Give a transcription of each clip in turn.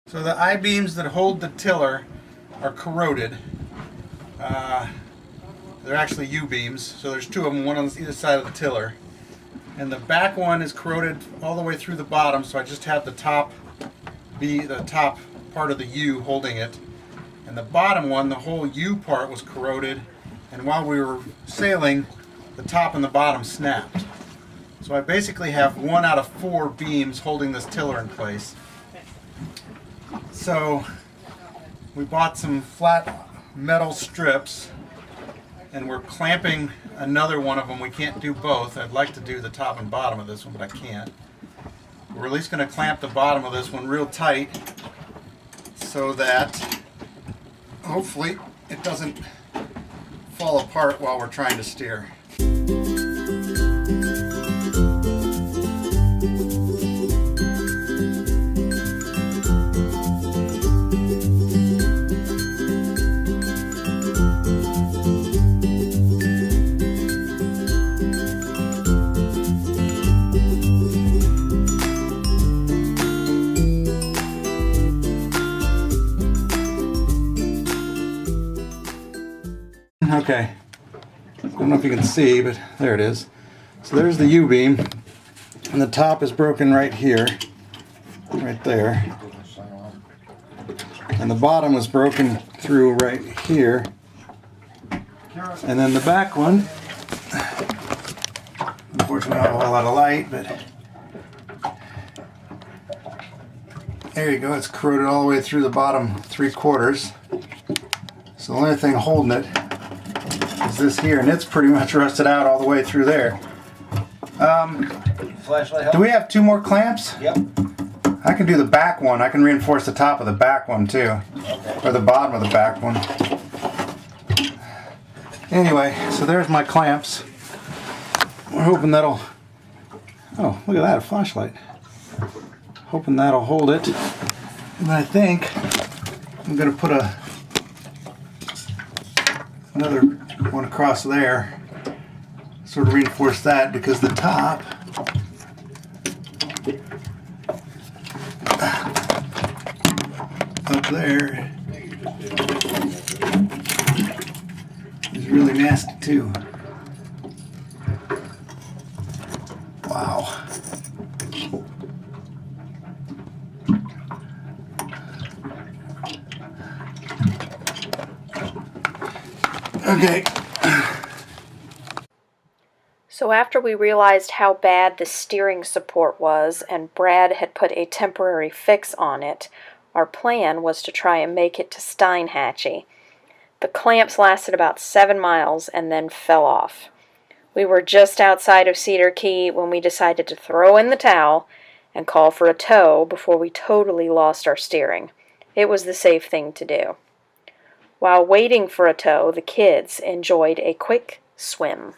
So the I-beams that hold the tiller are corroded. They're actually U-beams, so there's two of them, one on either side of the tiller. And the back one is corroded all the way through the bottom, so I just have the top part of the U holding it. And the bottom one, the whole U part was corroded, and while we were sailing, the top and the bottom snapped. So I basically have 1 out of 4 beams holding this tiller in place. So we bought some flat metal strips and we're clamping another one of them. We can't do both. I'd like to do the top and bottom of this one, but I can't. We're at least going to clamp the bottom of this one real tight so that hopefully it doesn't fall apart while we're trying to steer. Okay, I don't know if you can see, but there it is. So there's the U-beam, and the top is broken right here, right there. And the bottom was broken through right here. And then the back one, unfortunately not a whole lot of light, but there you go, it's corroded all the way through the bottom 3/4. So the only thing holding it is this here, and it's pretty much rusted out all the way through there. Flashlight. Do we have 2 more clamps? Yep. I can do the back one. I can reinforce the top of the back one too. Okay. Or the bottom of the back one. Anyway, so there's my clamps. We're hoping that'll... Oh, look at that, a flashlight. Hoping that'll hold it. And I think I'm going to put another one across there, sort of reinforce that, because the top up there is really nasty too. Wow. Okay. So after we realized how bad the steering support was and Brad had put a temporary fix on it, our plan was to try and make it to Steinhatchee. The clamps lasted about 7 miles and then fell off. We were just outside of Cedar Key when we decided to throw in the towel and call for a tow before we totally lost our steering. It was the safe thing to do. While waiting for a tow, the kids enjoyed a quick swim.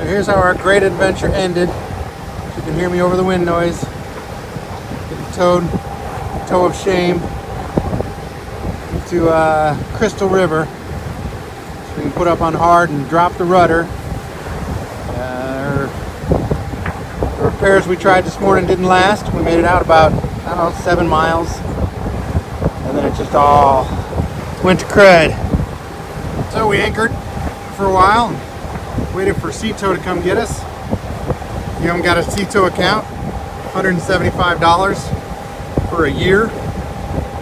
Here's how our great adventure ended. You can hear me over the wind noise. Getting towed, tow of shame, to Crystal River. So we can put up on hard and drop the rudder. The repairs we tried this morning didn't last. We made it out about, I don't know, 7 miles. And then it just all went to crud. So we anchored for a while. Waited for Sea-Tow to come get us. If you haven't got a Sea-Tow account, $175 for a year.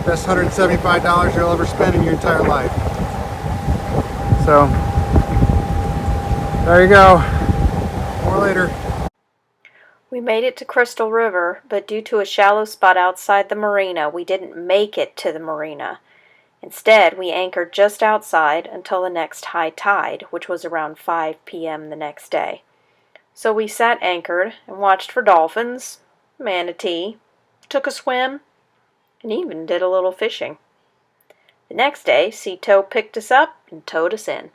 Best $175 you'll ever spend in your entire life. So, there you go. More later. We made it to Crystal River, but due to a shallow spot outside the marina, we didn't make it to the marina. Instead, we anchored just outside until the next high tide, which was around 5 p.m. the next day. So we sat anchored and watched for dolphins, manatee, took a swim, and even did a little fishing. The next day, Cito picked us up and towed us in.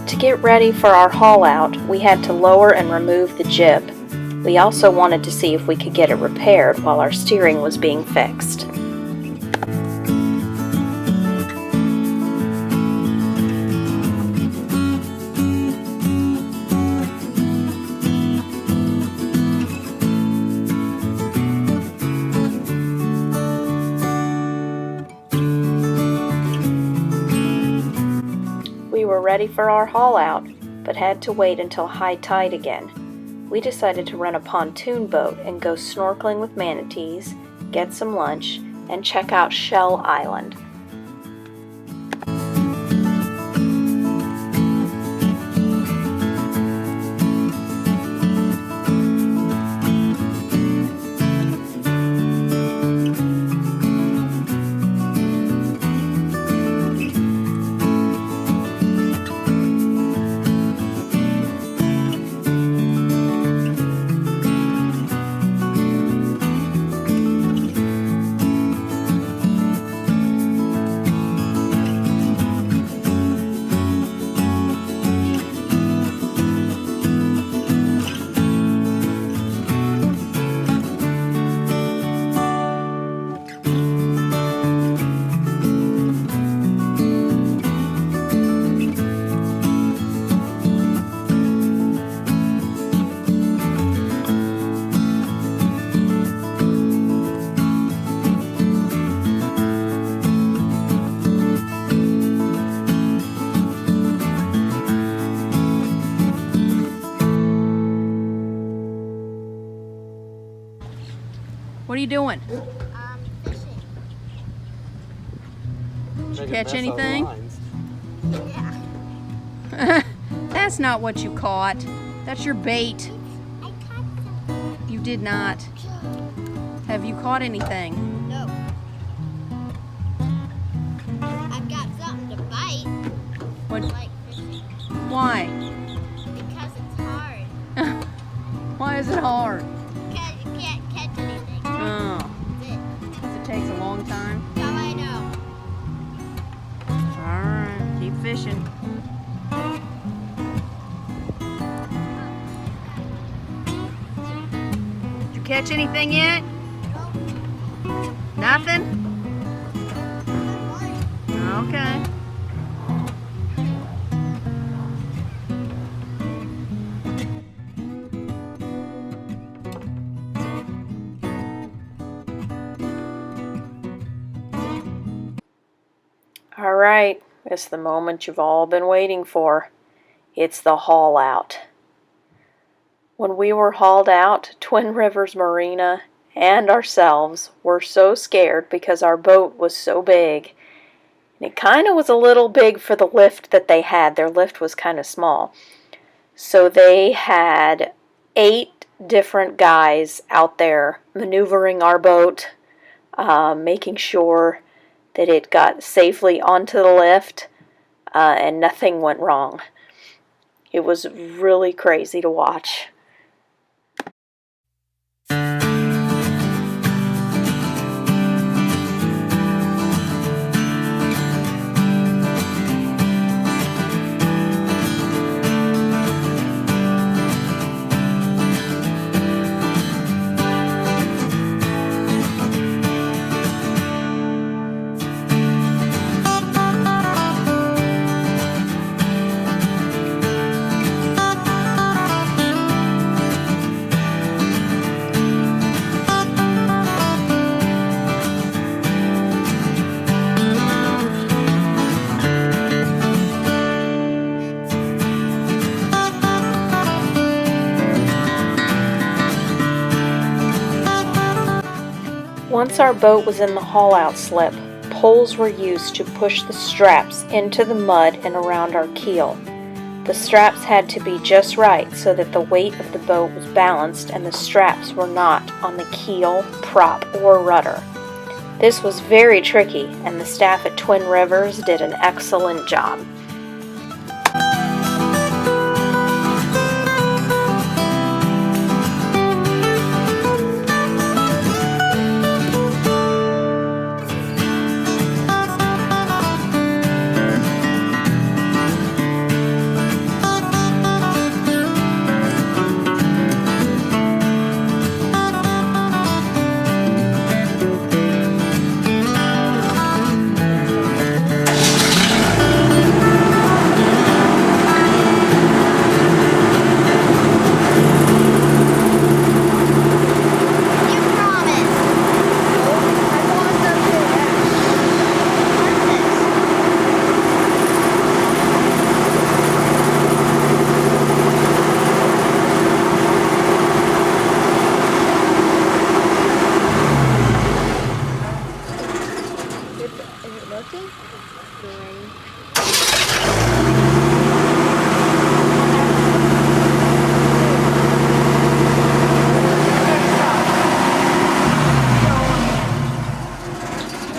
To get ready for our haul out, we had to lower and remove the jib. We also wanted to see if we could get it repaired while our steering was being fixed. We were ready for our haul out, but had to wait until high tide again. We decided to rent a pontoon boat and go snorkeling with manatees, get some lunch, and check out Shell Island. What are you doing? Fishing. Did you catch anything? Yeah. That's not what you caught. That's your bait. I caught some. You did not. Have you caught anything? No. I've got something to bite. What? I like fishing. Why? Because it's hard. Why is it hard? Because you can't catch anything. Oh, That's it. 'cause it takes a long time. So I know. All right, keep fishing. Did you catch anything yet? Nothing? Okay. All right, it's the moment you've all been waiting for. It's the haul out. When we were hauled out, Twin Rivers Marina and ourselves were so scared because our boat was so big. And it kind of was a little big for the lift that they had. Their lift was kind of small. So they had 8 different guys out there maneuvering our boat, making sure that it got safely onto the lift. and nothing went wrong. It was really crazy to watch. Once our boat was in the haul-out slip, poles were used to push the straps into the mud and around our keel. The straps had to be just right so that the weight of the boat was balanced and the straps were not on the keel, prop, or rudder. This was very tricky, and the staff at Twin Rivers did an excellent job.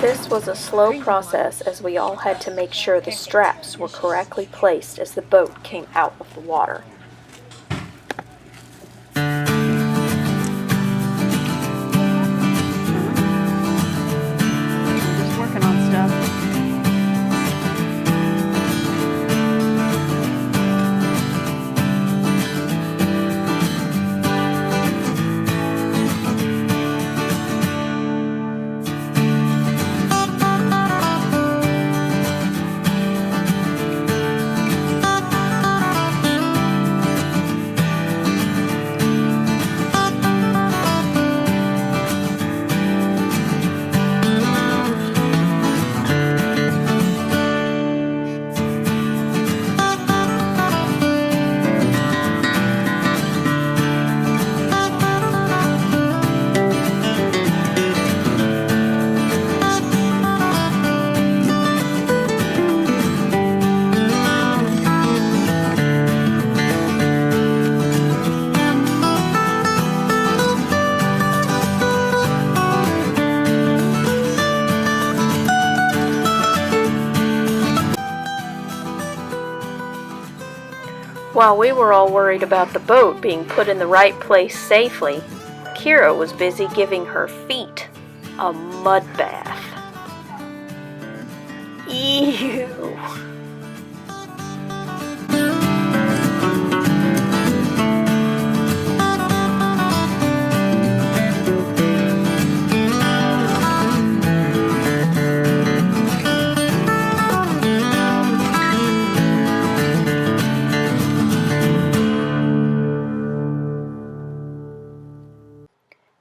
This was a slow process as we all had to make sure the straps were correctly placed as the boat came out of the water. Just working on stuff. While we were all worried about the boat being put in the right place safely, Kira was busy giving her feet a mud bath. Ew!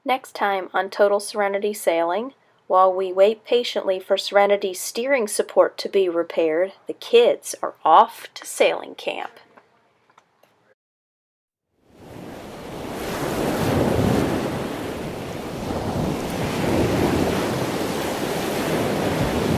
Next time on Total Serenity Sailing, while we wait patiently for Serenity's steering support to be repaired, the kids are off to sailing camp.